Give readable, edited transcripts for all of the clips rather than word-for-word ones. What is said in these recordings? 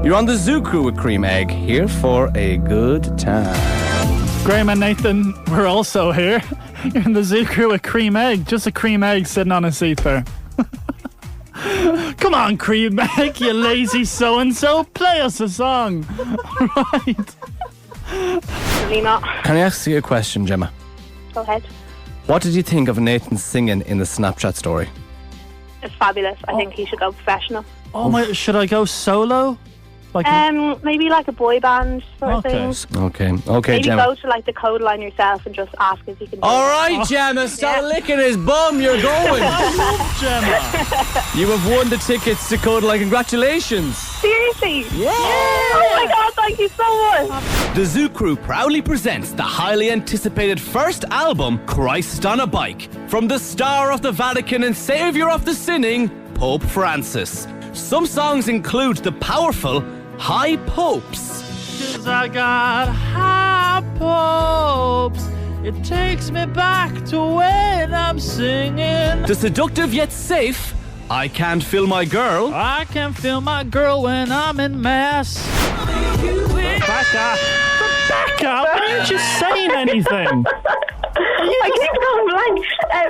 You're on the Zoo Crew with Cream Egg, here for a good time. Graham and Nathan, we're also here. You're in the Zoo Crew with Cream Egg. Just a cream egg sitting on a seat there. Come on, Cream Egg, you lazy so-and-so. Play us a song. Right. Really not. Can I ask you a question, Gemma? Go ahead. What did you think of Nathan singing in the Snapchat story? It's fabulous. I think he should go professional. Oh my, should I go solo? Like, Maybe like a boy band sort of thing. Okay, Maybe Gemma. go to like the code line yourself and just ask if you can do All it. right, Gemma, stop licking his bum. You're going. Gemma. You have won the tickets to Codaline. Congratulations. Seriously? Yeah. Oh my God, thank you so much. The Zoo Crew proudly presents the highly anticipated first album, Christ on a Bike, from the star of the Vatican and saviour of the sinning, Pope Francis. Some songs include the powerful High Popes. 'Cause I got high popes. It takes me back to when I'm singing. The seductive yet safe I Can't Feel My Girl. I can feel my girl when I'm in mass. Rebecca, why aren't you saying anything? I keep going blank.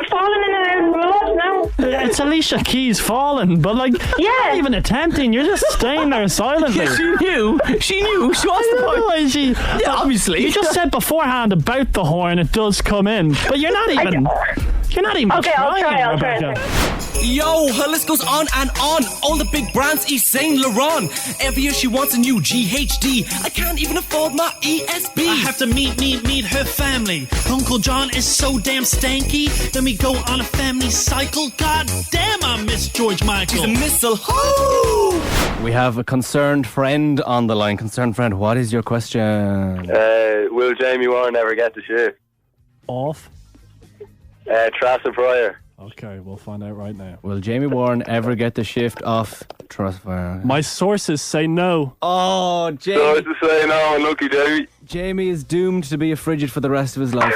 Falling in and out now. It's Alicia Keys falling, but like, you're not even attempting. You're just staying there silently. She knew. She wants the point. Why she? Yeah, obviously. You just said beforehand about the horn. It does come in, but you're not even. You're not even Okay, trying, I'll try. Rebecca. Yo, her list goes on and on. All the big brands, Yves Saint Laurent. Every year she wants a new GHD. I can't even afford my ESB. I have to meet her family. Uncle John is so damn stanky. Then we go on a family cycle. God damn, I miss George Michael. She's a missile. Woo! We have a concerned friend on the line. Concerned friend, what is your question? Will Jamie Warren ever get the shift? Off. Trassa Pryor. Okay, we'll find out right now. Will Jamie Warren ever get the shift off Trustfire? My sources say no. Oh, So Jamie. it's to say no, unlucky Jamie. Jamie is doomed to be a frigid for the rest of his life.